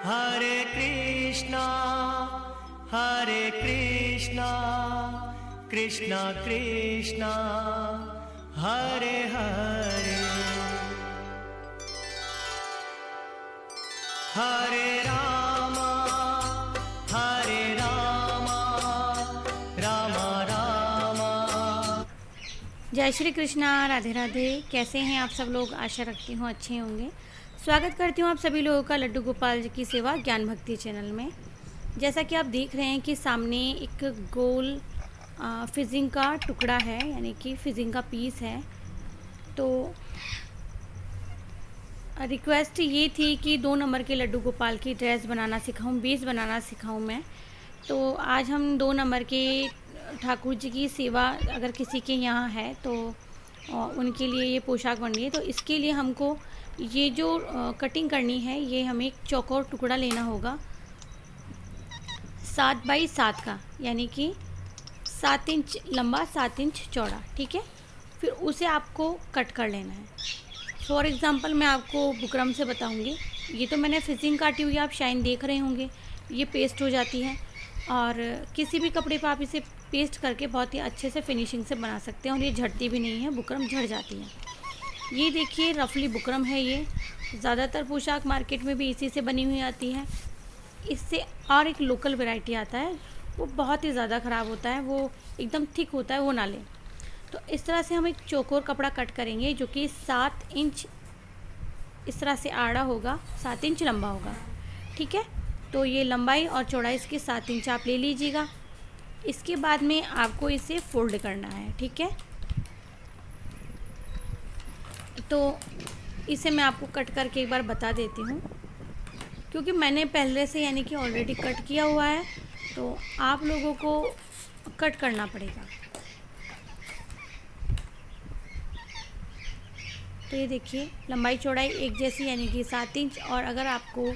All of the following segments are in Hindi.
हरे कृष्णा हरे कृष्णा कृष्णा कृष्णा हरे हरे हरे राम राम राम। जय श्री कृष्णा, राधे राधे। कैसे हैं आप सब लोग? आशा रखती हूँ अच्छे होंगे। स्वागत करती हूँ आप सभी लोगों का लड्डू गोपाल जी की सेवा ज्ञान भक्ति चैनल में। जैसा कि आप देख रहे हैं कि सामने एक गोल फिजिंग का टुकड़ा है, यानी कि फिजिंग का पीस है। तो रिक्वेस्ट ये थी कि 2 नंबर के लड्डू गोपाल की ड्रेस बनाना सिखाऊं, बेस बनाना सिखाऊं मैं। तो आज हम 2 नंबर के ठाकुर जी की सेवा अगर किसी के यहाँ है तो उनके लिए ये पोशाक बन रही है। तो इसके लिए हमको ये जो कटिंग करनी है, ये हमें एक चौकोर टुकड़ा लेना होगा 7 बाई 7 का, यानी कि 7 इंच लंबा 7 इंच चौड़ा। ठीक है, फिर उसे आपको कट कर लेना है। फॉर एग्ज़ाम्पल मैं आपको बुकरम से बताऊंगी। ये तो मैंने फिजिंग काटी हुई है, आप शाइन देख रहे होंगे, ये पेस्ट हो जाती है। और किसी भी कपड़े पर आप इसे पेस्ट करके बहुत ही अच्छे से फिनिशिंग से बना सकते हैं, और ये झड़ती भी नहीं है, बुकरम झड़ जाती है। ये देखिए रफली बुकरम है। ये ज़्यादातर पोशाक मार्केट में भी इसी से बनी हुई आती है। इससे और एक लोकल वैरायटी आता है, वो बहुत ही ज़्यादा ख़राब होता है, वो एकदम थिक होता है, वो ना लें। तो इस तरह से हम एक चौकोर कपड़ा कट करेंगे जो कि 7 इंच इस तरह से आड़ा होगा, 7 इंच लंबा होगा। ठीक है, तो ये लंबाई और चौड़ाई इसकी 7 इंच आप ले लीजिएगा। इसके बाद में आपको इसे फोल्ड करना है। ठीक है, तो इसे मैं आपको कट करके एक बार बता देती हूँ, क्योंकि मैंने पहले से यानी कि ऑलरेडी कट किया हुआ है, तो आप लोगों को कट करना पड़ेगा। तो ये देखिए लंबाई चौड़ाई एक जैसी, यानी कि 7 इंच। और अगर आपको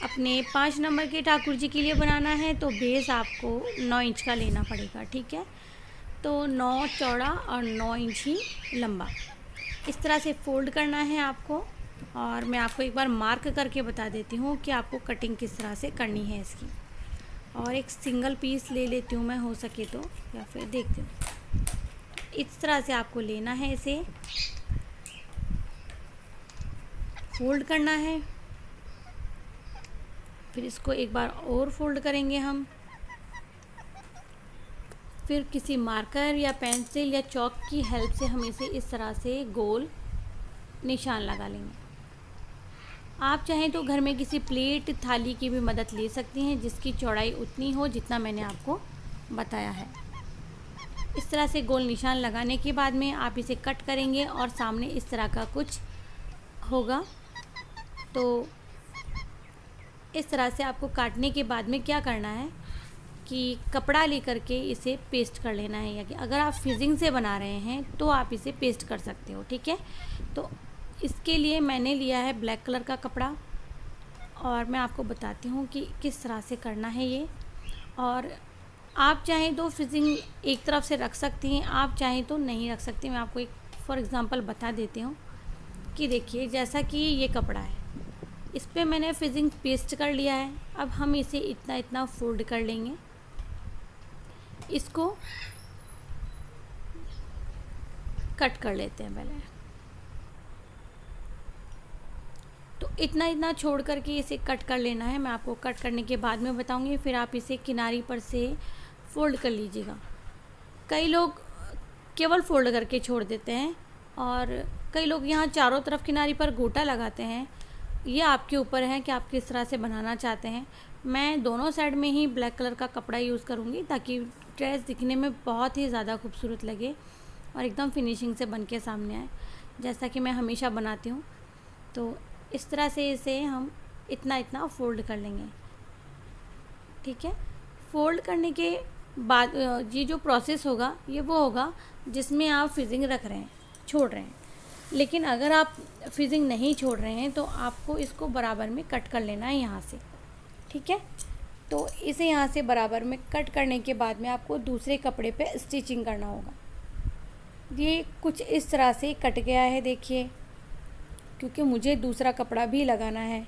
अपने 5 नंबर के ठाकुर जी के लिए बनाना है तो बेस आपको 9 इंच का लेना पड़ेगा। ठीक है, तो 9 चौड़ा और 9 इंच ही लंबा, इस तरह से फ़ोल्ड करना है आपको। और मैं आपको एक बार मार्क करके बता देती हूँ कि आपको कटिंग किस तरह से करनी है इसकी। और एक सिंगल पीस ले लेती हूँ मैं, हो सके तो, या फिर देखती हूँ। इस तरह से आपको लेना है, इसे फोल्ड करना है, फिर इसको एक बार और फोल्ड करेंगे हम। फिर किसी मार्कर या पेंसिल या चॉक की हेल्प से हम इसे इस तरह से गोल निशान लगा लेंगे। आप चाहें तो घर में किसी प्लेट थाली की भी मदद ले सकती हैं, जिसकी चौड़ाई उतनी हो जितना मैंने आपको बताया है। इस तरह से गोल निशान लगाने के बाद में आप इसे कट करेंगे और सामने इस तरह का कुछ होगा। तो इस तरह से आपको काटने के बाद में क्या करना है कि कपड़ा लेकर के इसे पेस्ट कर लेना है, या कि अगर आप फिजिंग से बना रहे हैं तो आप इसे पेस्ट कर सकते हो। ठीक है, तो इसके लिए मैंने लिया है ब्लैक कलर का कपड़ा, और मैं आपको बताती हूँ कि किस तरह से करना है ये। और आप चाहें तो फिजिंग एक तरफ से रख सकती हैं, आप चाहें तो नहीं रख सकती। मैं आपको एक फॉर एग्ज़ाम्पल बता देती हूँ कि देखिए, जैसा कि ये कपड़ा है, इस पर मैंने फिजिंग पेस्ट कर लिया है। अब हम इसे इतना इतना फोल्ड कर लेंगे, इसको कट कर लेते हैं पहले। तो इतना इतना छोड़ करके इसे कट कर लेना है। मैं आपको कट करने के बाद में बताऊंगी, फिर आप इसे किनारी पर से फोल्ड कर लीजिएगा। कई लोग केवल फोल्ड करके छोड़ देते हैं, और कई लोग यहाँ चारों तरफ किनारी पर गोटा लगाते हैं। ये आपके ऊपर है कि आप किस तरह से बनाना चाहते हैं। मैं दोनों साइड में ही ब्लैक कलर का कपड़ा यूज़ करूँगी, ताकि ड्रेस दिखने में बहुत ही ज़्यादा खूबसूरत लगे और एकदम फिनिशिंग से बन के सामने आए, जैसा कि मैं हमेशा बनाती हूँ। तो इस तरह से इसे हम इतना इतना फोल्ड कर लेंगे। ठीक है, फोल्ड करने के बाद ये जो प्रोसेस होगा, ये वो होगा जिसमें आप फिजिंग रख रहे हैं, छोड़ रहे हैं। लेकिन अगर आप फिजिंग नहीं छोड़ रहे हैं तो आपको इसको बराबर में कट कर लेना है यहाँ से। ठीक है, तो इसे यहाँ से बराबर में कट करने के बाद में आपको दूसरे कपड़े पे स्टिचिंग करना होगा। ये कुछ इस तरह से कट गया है, देखिए, क्योंकि मुझे दूसरा कपड़ा भी लगाना है।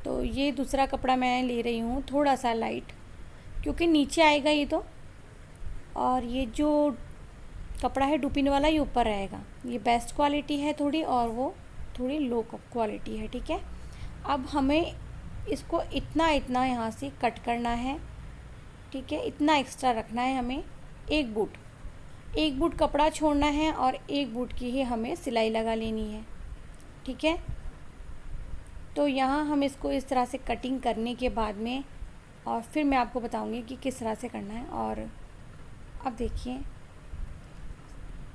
तो ये दूसरा कपड़ा मैं ले रही हूँ थोड़ा सा लाइट, क्योंकि नीचे आएगा ये तो, और ये जो कपड़ा है डुपिन वाला ये ऊपर रहेगा। ये बेस्ट क्वालिटी है थोड़ी, और वो थोड़ी लो क्वालिटी है, ठीक है। अब हमें इसको इतना इतना यहाँ से कट करना है, ठीक है। इतना एक्स्ट्रा रखना है हमें। एक बूट कपड़ा छोड़ना है और एक बूट की ही हमें सिलाई लगा लेनी है, ठीक है। तो यहाँ हम इसको इस तरह से कटिंग करने के बाद में, और फिर मैं आपको बताऊँगी कि किस तरह से करना है। और अब देखिए,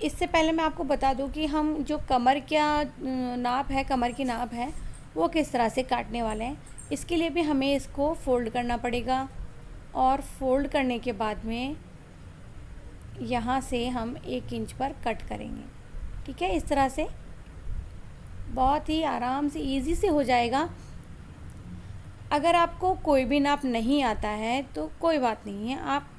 इससे पहले मैं आपको बता दूं कि हम जो कमर की नाप है वो किस तरह से काटने वाले हैं। इसके लिए भी हमें इसको फ़ोल्ड करना पड़ेगा, और फ़ोल्ड करने के बाद में यहाँ से हम 1 इंच पर कट करेंगे, ठीक है। इस तरह से बहुत ही आराम से इजी से हो जाएगा। अगर आपको कोई भी नाप नहीं आता है तो कोई बात नहीं है, आप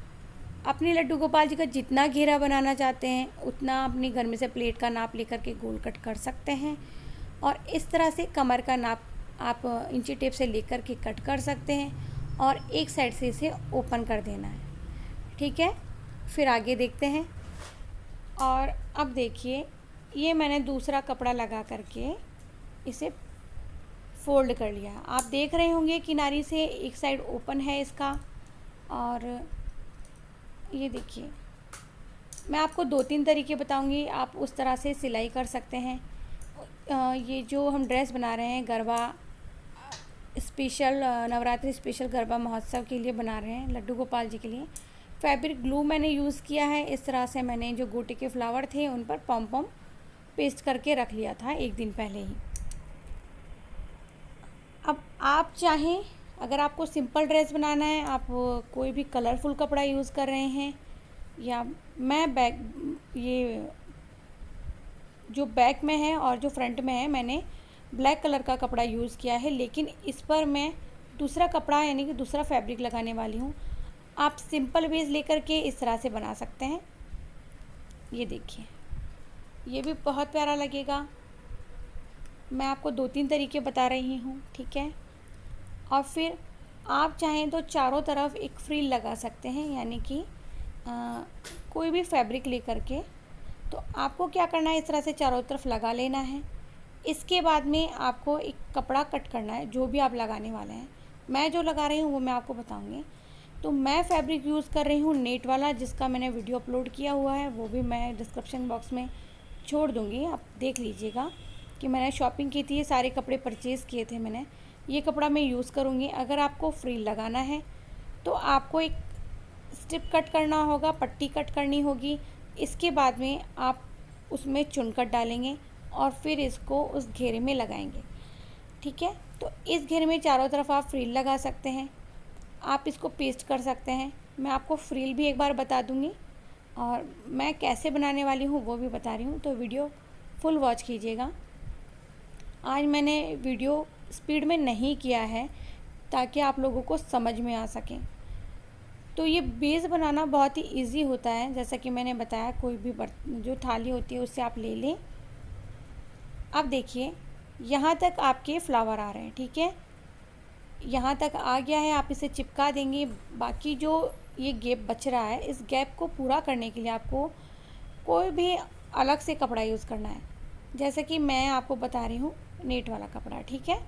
अपने लड्डू गोपाल जी का जितना घेरा बनाना चाहते हैं उतना अपने घर में से प्लेट का नाप लेकर के गोल कट कर सकते हैं। और इस तरह से कमर का नाप आप इंची टेप से लेकर के कट कर सकते हैं, और एक साइड से इसे ओपन कर देना है, ठीक है। फिर आगे देखते हैं। और अब देखिए, ये मैंने दूसरा कपड़ा लगा करके इसे फ़ोल्ड कर लिया। आप देख रहे होंगे किनारी से एक साइड ओपन है इसका, और ये देखिए, मैं आपको 2-3 तरीके बताऊंगी, आप उस तरह से सिलाई कर सकते हैं। ये जो हम ड्रेस बना रहे हैं गरबा स्पेशल, नवरात्रि स्पेशल गरबा महोत्सव के लिए बना रहे हैं लड्डू गोपाल जी के लिए। फैब्रिक ग्लू मैंने यूज़ किया है। इस तरह से मैंने जो गोटे के फ्लावर थे उन पर पॉम पॉम पेस्ट करके रख लिया था 1 दिन पहले ही। अब आप चाहें, अगर आपको सिंपल ड्रेस बनाना है, आप कोई भी कलरफुल कपड़ा यूज़ कर रहे हैं, या मैं ये जो बैक में है और जो फ्रंट में है मैंने ब्लैक कलर का कपड़ा यूज़ किया है, लेकिन इस पर मैं दूसरा कपड़ा यानी कि दूसरा फैब्रिक लगाने वाली हूँ। आप सिंपल बेस लेकर के इस तरह से बना सकते हैं। ये देखिए, ये भी बहुत प्यारा लगेगा। मैं आपको 2-3 तरीके बता रही हूँ, ठीक है। और फिर आप चाहें तो चारों तरफ एक फ्रिल लगा सकते हैं, यानी कि कोई भी फैब्रिक लेकर के। तो आपको क्या करना है, इस तरह से चारों तरफ लगा लेना है। इसके बाद में आपको एक कपड़ा कट करना है, जो भी आप लगाने वाले हैं। मैं जो लगा रही हूँ वो मैं आपको बताऊँगी। तो मैं फैब्रिक यूज़ कर रही हूँ नेट वाला, जिसका मैंने वीडियो अपलोड किया हुआ है, वो भी मैं डिस्क्रिप्शन बॉक्स में छोड़ दूँगी, आप देख लीजिएगा कि मैंने शॉपिंग की थी, ये सारे कपड़े परचेज़ किए थे मैंने। ये कपड़ा मैं यूज़ करूँगी। अगर आपको फ्रिल लगाना है तो आपको एक स्ट्रिप कट करना होगा, पट्टी कट करनी होगी। इसके बाद में आप उसमें चुन कट डालेंगे और फिर इसको उस घेरे में लगाएंगे, ठीक है। तो इस घेरे में चारों तरफ आप फ्रिल लगा सकते हैं, आप इसको पेस्ट कर सकते हैं। मैं आपको फ्रिल भी एक बार बता दूंगी, और मैं कैसे बनाने वाली हूँ वो भी बता रही हूँ, तो वीडियो फुल वॉच कीजिएगा। आज मैंने वीडियो स्पीड में नहीं किया है ताकि आप लोगों को समझ में आ सके। तो ये बेस बनाना बहुत ही इजी होता है, जैसा कि मैंने बताया, कोई भी जो थाली होती है उससे आप ले लें। अब देखिए, यहाँ तक आपके फ्लावर आ रहे हैं, ठीक है। यहाँ तक आ गया है, आप इसे चिपका देंगे। बाकी जो ये गैप बच रहा है, इस गैप को पूरा करने के लिए आपको कोई भी अलग से कपड़ा यूज़ करना है। जैसे कि मैं आपको बता रही हूँ नेट वाला कपड़ा, ठीक है।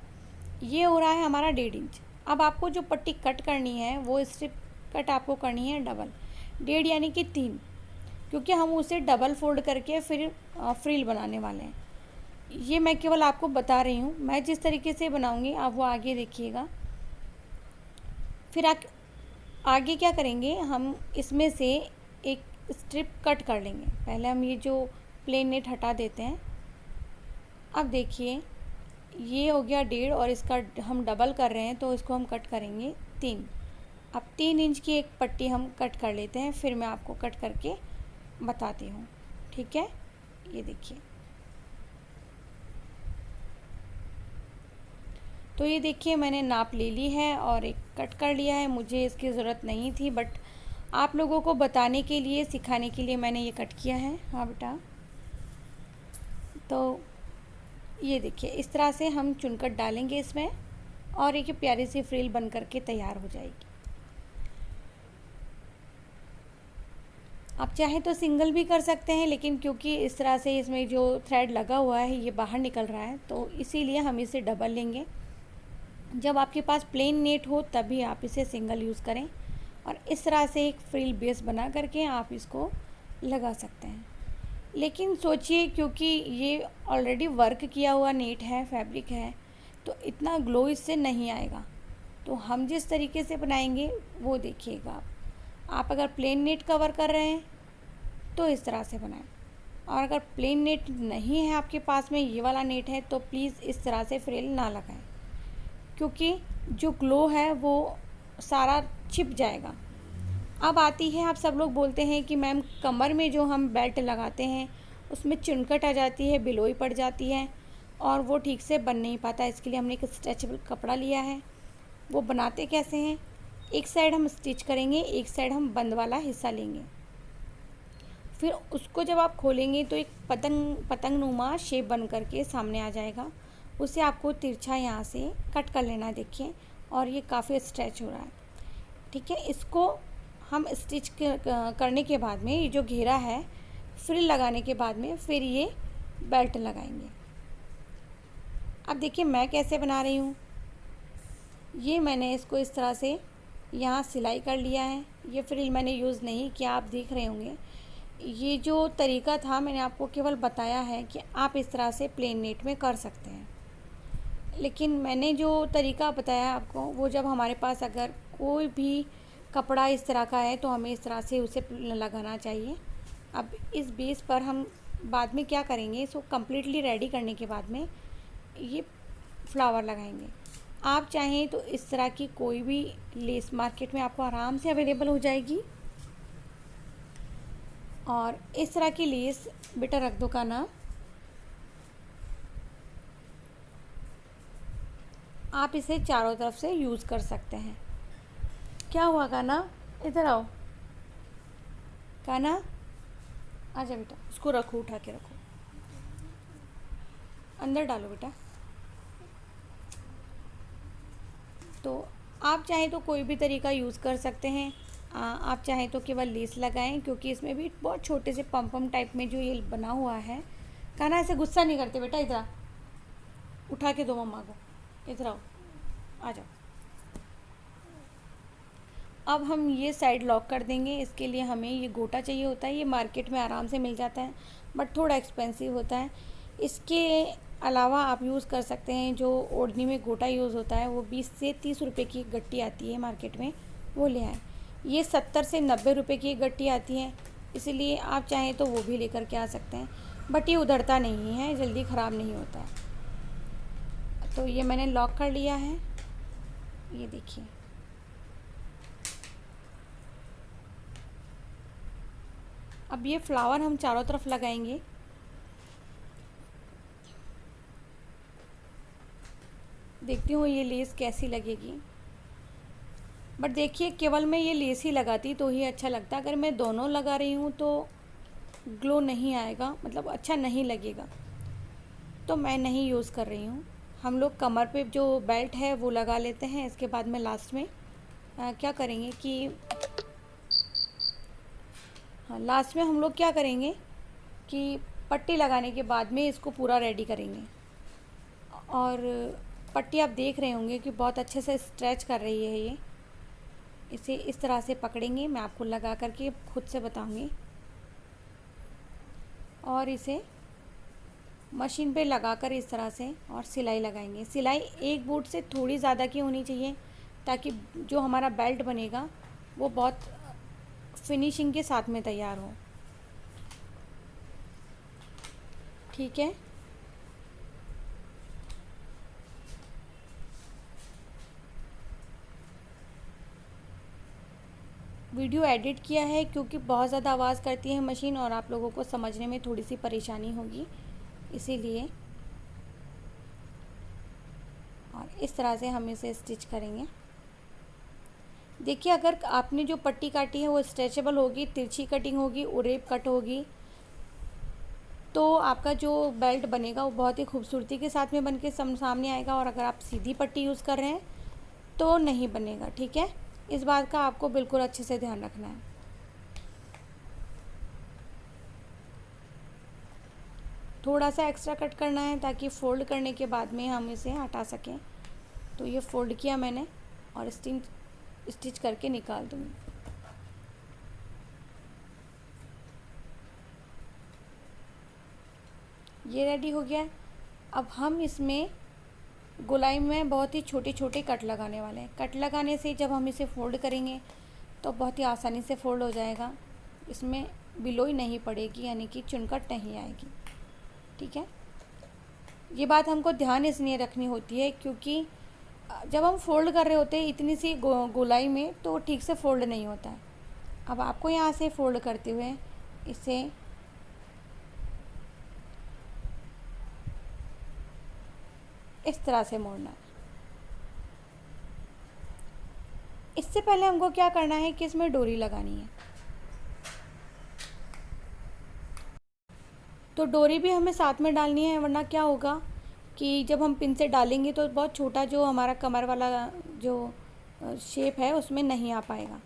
ये हो रहा है हमारा 1.5 इंच। अब आपको जो पट्टी कट करनी है वो स्ट्रिप कट आपको करनी है डबल, 1.5 यानी कि 3, क्योंकि हम उसे डबल फोल्ड करके फिर फ्रिल बनाने वाले हैं। ये मैं केवल आपको बता रही हूँ, मैं जिस तरीके से बनाऊँगी आप वो आगे देखिएगा। फिर आगे क्या करेंगे, हम इसमें से एक स्ट्रिप कट कर लेंगे। पहले हम ये जो प्लेन नेट हटा देते हैं। अब देखिए, ये हो गया 1.5 और इसका हम डबल कर रहे हैं, तो इसको हम कट करेंगे 3। अब 3 इंच की एक पट्टी हम कट कर लेते हैं, फिर मैं आपको कट करके बताती हूँ, ठीक है। ये देखिए, तो ये देखिए मैंने नाप ले ली है और एक कट कर लिया है। मुझे इसकी ज़रूरत नहीं थी, बट आप लोगों को बताने के लिए, सिखाने के लिए मैंने ये कट किया है। हाँ बेटा, तो ये देखिए इस तरह से हम चुनकट डालेंगे इसमें, और एक प्यारी सी फ्रिल बन करके तैयार हो जाएगी। आप चाहें तो सिंगल भी कर सकते हैं, लेकिन क्योंकि इस तरह से इसमें जो थ्रेड लगा हुआ है ये बाहर निकल रहा है, तो इसीलिए हम इसे डबल लेंगे। जब आपके पास प्लेन नेट हो तभी आप इसे सिंगल यूज़ करें, और इस तरह से एक फ्रिल बेस बना करके आप इसको लगा सकते हैं। लेकिन सोचिए, क्योंकि ये ऑलरेडी वर्क किया हुआ नेट है, फैब्रिक है, तो इतना ग्लो इससे नहीं आएगा। तो हम जिस तरीके से बनाएंगे वो देखिएगा आप अगर प्लेन नेट कवर कर रहे हैं तो इस तरह से बनाएं, और अगर प्लेन नेट नहीं है आपके पास में, ये वाला नेट है, तो प्लीज़ इस तरह से फ्रिल ना लगाएं, क्योंकि जो ग्लो है वो सारा छिप जाएगा। अब आती है, आप सब लोग बोलते हैं कि मैम कमर में जो हम बेल्ट लगाते हैं उसमें चुनकट आ जाती है, बिलोई पड़ जाती है और वो ठीक से बन नहीं पाता। इसके लिए हमने एक स्ट्रेचेबल कपड़ा लिया है। वो बनाते कैसे हैं, एक साइड हम स्टिच करेंगे, एक साइड हम बंद वाला हिस्सा लेंगे, फिर उसको जब आप खोलेंगे तो एक पतंगनुमा शेप बन करके सामने आ जाएगा। उसे आपको तिरछा यहाँ से कट कर लेना है, देखिए, और ये काफ़ी स्ट्रेच हो रहा है। ठीक है, इसको हम स्टिच करने के बाद में, ये जो घेरा है, फ्रिल लगाने के बाद में फिर ये बेल्ट लगाएंगे। अब देखिए मैं कैसे बना रही हूँ। ये मैंने इसको इस तरह से यहाँ सिलाई कर लिया है। ये फ्रिल मैंने यूज़ नहीं किया, आप देख रहे होंगे। ये जो तरीका था मैंने आपको केवल बताया है कि आप इस तरह से प्लेन नेट में कर सकते हैं, लेकिन मैंने जो तरीका बताया आपको, वो जब हमारे पास अगर कोई भी कपड़ा इस तरह का है तो हमें इस तरह से उसे लगाना चाहिए। अब इस बेस पर हम बाद में क्या करेंगे, इसको कम्प्लीटली रेडी करने के बाद में ये फ्लावर लगाएंगे। आप चाहें तो इस तरह की कोई भी लेस मार्केट में आपको आराम से अवेलेबल हो जाएगी, और इस तरह की लेस बेटा रख दो का ना। आप इसे चारों तरफ से यूज़ कर सकते हैं। क्या हुआ काना, इधर आओ काना, आजा बेटा, उसको रखो, उठा के रखो, अंदर डालो बेटा। तो आप चाहें तो कोई भी तरीका यूज़ कर सकते हैं। आप चाहें तो केवल लेस लगाएं, क्योंकि इसमें भी बहुत छोटे से पम टाइप में जो ये बना हुआ है। काना ऐसे गुस्सा नहीं करते बेटा, इधर आ, उठा के दो मम्मा को, इधर आओ, आ जाओ। अब हम ये साइड लॉक कर देंगे। इसके लिए हमें ये गोटा चाहिए होता है, ये मार्केट में आराम से मिल जाता है, बट थोड़ा एक्सपेंसिव होता है। इसके अलावा आप यूज़ कर सकते हैं जो ओढ़नी में गोटा यूज़ होता है, वो 20 से 30 रुपए की गट्टी आती है मार्केट में, वो ले आए। ये 70 से 90 रुपए की गट्टी आती है, इसीलिए आप चाहें तो वो भी लेकर के आ सकते हैं, बट ये उधड़ता नहीं है, जल्दी ख़राब नहीं होता है। तो ये मैंने लॉक कर लिया है, ये देखिए। अब ये फ्लावर हम चारों तरफ लगाएंगे। देखती हूँ ये लेस कैसी लगेगी, बट देखिए केवल मैं ये लेस ही लगाती तो ही अच्छा लगता। अगर मैं दोनों लगा रही हूँ तो ग्लो नहीं आएगा, मतलब अच्छा नहीं लगेगा, तो मैं नहीं यूज़ कर रही हूँ। हम लोग कमर पे जो बेल्ट है वो लगा लेते हैं। इसके बाद में लास्ट में क्या करेंगे कि लास्ट में हम लोग क्या करेंगे कि पट्टी लगाने के बाद में इसको पूरा रेडी करेंगे। और पट्टी आप देख रहे होंगे कि बहुत अच्छे से स्ट्रेच कर रही है ये। इसे इस तरह से पकड़ेंगे, मैं आपको लगा करके खुद से बताऊंगी, और इसे मशीन पे लगाकर इस तरह से और सिलाई लगाएंगे। सिलाई एक बूट से थोड़ी ज़्यादा की होनी चाहिए, ताकि जो हमारा बेल्ट बनेगा वो बहुत फिनिशिंग के साथ में तैयार हो। ठीक है, वीडियो एडिट किया है क्योंकि बहुत ज़्यादा आवाज़ करती है मशीन, और आप लोगों को समझने में थोड़ी सी परेशानी होगी, इसीलिए। और इस तरह से हम इसे स्टिच करेंगे। देखिए, अगर आपने जो पट्टी काटी है वो स्ट्रेचेबल होगी, तिरछी कटिंग होगी, उरेप कट होगी, तो आपका जो बेल्ट बनेगा वो बहुत ही खूबसूरती के साथ में बन के सामने आएगा। और अगर आप सीधी पट्टी यूज़ कर रहे हैं तो नहीं बनेगा, ठीक है। इस बात का आपको बिल्कुल अच्छे से ध्यान रखना है। थोड़ा सा एक्स्ट्रा कट करना है ताकि फ़ोल्ड करने के बाद में हम इसे हटा सकें। तो ये फ़ोल्ड किया मैंने और स्टिच करके निकाल दूँगी। ये रेडी हो गया है। अब हम इसमें गोलाई में बहुत ही छोटे छोटे कट लगाने वाले हैं। कट लगाने से जब हम इसे फ़ोल्ड करेंगे तो बहुत ही आसानी से फ़ोल्ड हो जाएगा। इसमें बिलोई नहीं पड़ेगी, यानी कि चुनकट नहीं आएगी, ठीक है। ये बात हमको ध्यान इसलिए रखनी होती है क्योंकि जब हम फ़ोल्ड कर रहे होते हैं इतनी सी गोलाई में तो ठीक से फ़ोल्ड नहीं होता है। अब आपको यहाँ से फ़ोल्ड करते हुए इसे इस तरह से मोड़ना है। इससे पहले हमको क्या करना है कि इसमें डोरी लगानी है। तो डोरी भी हमें साथ में डालनी है, वरना क्या होगा कि जब हम पिन से डालेंगे तो बहुत छोटा जो हमारा कमर वाला जो शेप है उसमें नहीं आ पाएगा।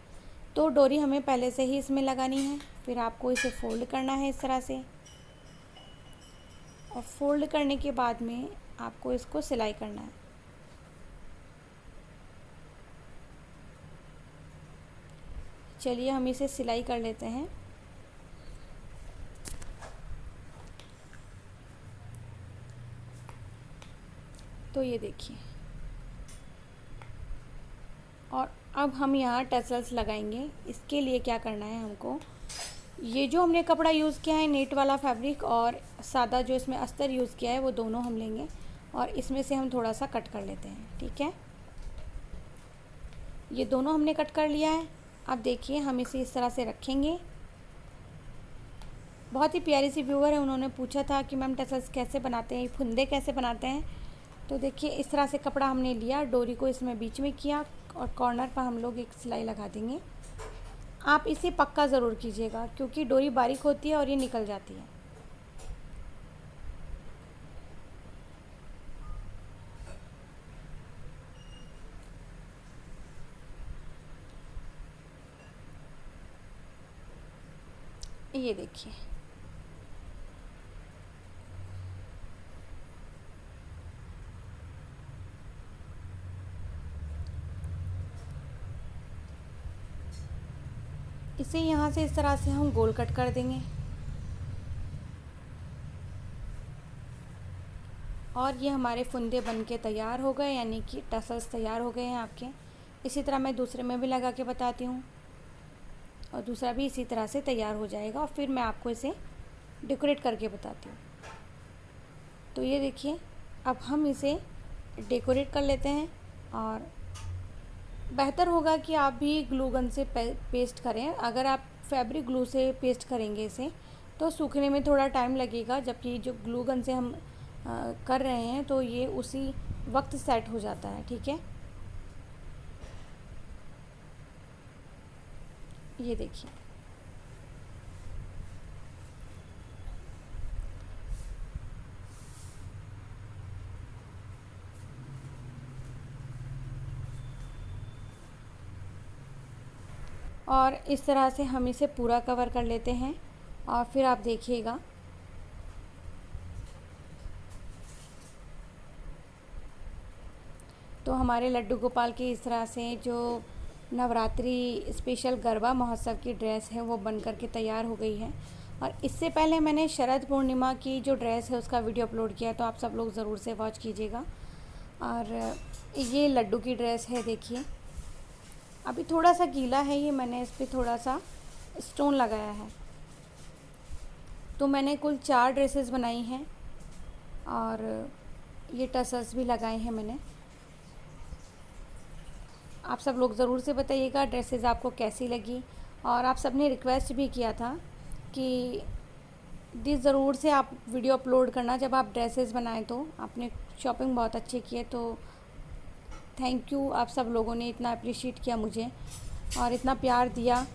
तो डोरी हमें पहले से ही इसमें लगानी है। फिर आपको इसे फ़ोल्ड करना है इस तरह से, और फ़ोल्ड करने के बाद में आपको इसको सिलाई करना है। चलिए हम इसे सिलाई कर लेते हैं। तो ये देखिए, और अब हम यहाँ टसल्स लगाएंगे। इसके लिए क्या करना है हमको, ये जो हमने कपड़ा यूज़ किया है नेट वाला फैब्रिक और सादा जो इसमें अस्तर यूज़ किया है वो दोनों हम लेंगे और इसमें से हम थोड़ा सा कट कर लेते हैं, ठीक है। ये दोनों हमने कट कर लिया है। अब देखिए हम इसे इस तरह से रखेंगे। बहुत ही प्यारी सी व्यूअर है, उन्होंने पूछा था कि मैम टसल्स कैसे बनाते हैं, फुंदे कैसे बनाते हैं। तो देखिए इस तरह से कपड़ा हमने लिया, डोरी को इसमें बीच में किया और कॉर्नर पर हम लोग एक सिलाई लगा देंगे। आप इसे पक्का ज़रूर कीजिएगा क्योंकि डोरी बारीक होती है और ये निकल जाती है। ये देखिए, इसे यहाँ से इस तरह से हम गोल कट कर देंगे और ये हमारे फुंदे बन के तैयार हो गए, यानी कि टसल्स तैयार हो गए हैं आपके। इसी तरह मैं दूसरे में भी लगा के बताती हूँ और दूसरा भी इसी तरह से तैयार हो जाएगा और फिर मैं आपको इसे डेकोरेट करके बताती हूँ। तो ये देखिए, अब हम इसे डेकोरेट कर लेते हैं और बेहतर होगा कि आप भी ग्लू गन से पेस्ट करें। अगर आप फैब्रिक ग्लू से पेस्ट करेंगे इसे तो सूखने में थोड़ा टाइम लगेगा, जबकि जो ग्लू गन से हम कर रहे हैं तो ये उसी वक्त सेट हो जाता है, ठीक है। ये देखिए, और इस तरह से हम इसे पूरा कवर कर लेते हैं और फिर आप देखिएगा तो हमारे लड्डू गोपाल की इस तरह से जो नवरात्रि स्पेशल गरबा महोत्सव की ड्रेस है वो बन कर के तैयार हो गई है। और इससे पहले मैंने शरद पूर्णिमा की जो ड्रेस है उसका वीडियो अपलोड किया, तो आप सब लोग ज़रूर से वॉच कीजिएगा। और ये लड्डू की ड्रेस है, देखिए अभी थोड़ा सा गीला है ये, मैंने इस पर थोड़ा सा स्टोन लगाया है। तो मैंने कुल 4 ड्रेसेस बनाई हैं और ये टसल्स भी लगाए हैं मैंने। आप सब लोग ज़रूर से बताइएगा ड्रेसेस आपको कैसी लगी। और आप सब ने रिक्वेस्ट भी किया था कि दी ज़रूर से आप वीडियो अपलोड करना जब आप ड्रेसेस बनाएं। तो आपने शॉपिंग बहुत अच्छी की है, तो थैंक यू। आप सब लोगों ने इतना अप्रिशिएट किया मुझे और इतना प्यार दिया।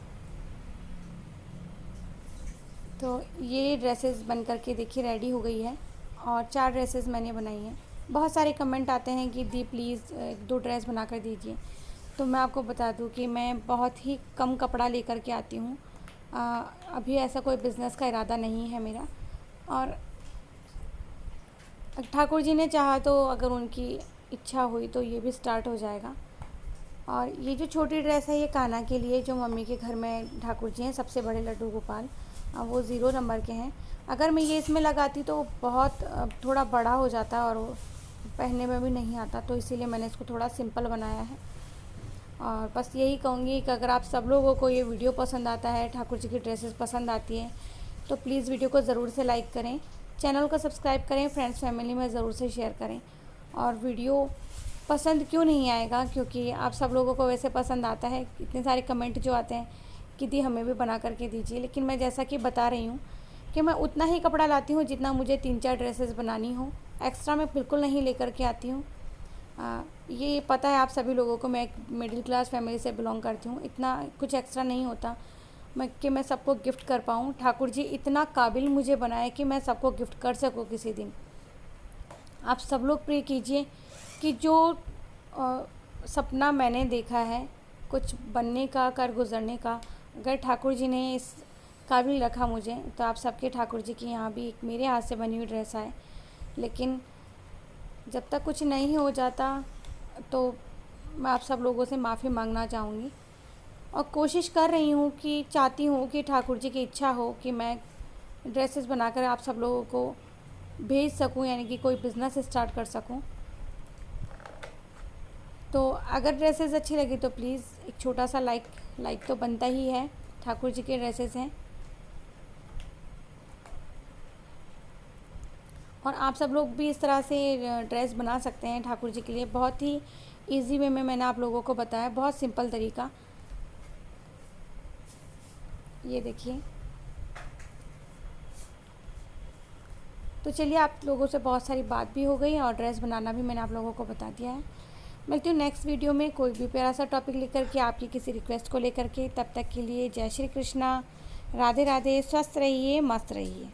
तो ये ड्रेसेस बन करके देखिए रेडी हो गई है और 4 ड्रेसेस मैंने बनाई हैं। बहुत सारे कमेंट आते हैं कि दी प्लीज़ 2 ड्रेस बना कर दीजिए। तो मैं आपको बता दूं कि मैं बहुत ही कम कपड़ा लेकर के आती हूँ। अभी ऐसा कोई बिज़नेस का इरादा नहीं है मेरा, और ठाकुर जी ने चाहा तो अगर उनकी इच्छा हुई तो ये भी स्टार्ट हो जाएगा। और ये जो छोटी ड्रेस है ये कान्हा के लिए, जो मम्मी के घर में ठाकुर जी हैं सबसे बड़े लड्डू गोपाल, वो 0 नंबर के हैं। अगर मैं ये इसमें लगाती तो बहुत थोड़ा बड़ा हो जाता और वो पहनने में भी नहीं आता, तो इसीलिए मैंने इसको थोड़ा सिंपल बनाया है। और बस यही कहूँगी कि अगर आप सब लोगों को ये वीडियो पसंद आता है, ठाकुर जी की ड्रेसेस पसंद आती हैं, तो प्लीज़ वीडियो को ज़रूर से लाइक करें, चैनल को सब्सक्राइब करें, फ्रेंड्स फैमिली में ज़रूर से शेयर करें। और वीडियो पसंद क्यों नहीं आएगा, क्योंकि आप सब लोगों को वैसे पसंद आता है। इतने सारे कमेंट जो आते हैं कि दी हमें भी बना करके दीजिए, लेकिन मैं जैसा कि बता रही हूँ कि मैं उतना ही कपड़ा लाती हूँ जितना मुझे 3-4 ड्रेसेस बनानी हो। एक्स्ट्रा मैं बिल्कुल नहीं लेकर के आती हूँ। ये पता है आप सभी लोगों को, मैं एक मिडिल क्लास फैमिली से बिलोंग करती हूँ। इतना कुछ एक्स्ट्रा नहीं होता मैं सबको गिफ्ट कर पाऊँ। ठाकुर जी इतना काबिल मुझे बनाए कि मैं सबको गिफ्ट कर सकूँ किसी दिन। आप सब लोग प्रे कीजिए कि जो सपना मैंने देखा है कुछ बनने का, कर गुजरने का, अगर ठाकुर जी ने इस काबिल रखा मुझे, तो आप सबके ठाकुर जी की यहाँ भी एक मेरे हाथ से बनी हुई ड्रेस आए। लेकिन जब तक कुछ नहीं हो जाता तो मैं आप सब लोगों से माफ़ी मांगना चाहूँगी, और कोशिश कर रही हूँ कि चाहती हूँ कि ठाकुर जी की इच्छा हो कि मैं ड्रेसेस बनाकर आप सब लोगों को भेज सकूँ, यानी कि कोई बिज़नेस स्टार्ट कर सकूँ। तो अगर ड्रेसेस अच्छी लगी तो प्लीज़ एक छोटा सा लाइक तो बनता ही है। ठाकुर जी के ड्रेसेस हैं और आप सब लोग भी इस तरह से ड्रेस बना सकते हैं ठाकुर जी के लिए। बहुत ही इजी वे में मैंने आप लोगों को बताया, बहुत सिंपल तरीका। ये देखिए। तो चलिए, आप लोगों से बहुत सारी बात भी हो गई और ड्रेस बनाना भी मैंने आप लोगों को बता दिया है। मिलती हूँ नेक्स्ट वीडियो में कोई भी प्यारा सा टॉपिक लेकर के, आपकी किसी रिक्वेस्ट को लेकर के। तब तक के लिए जय श्री कृष्णा, राधे राधे, स्वस्थ रहिए, मस्त रहिए।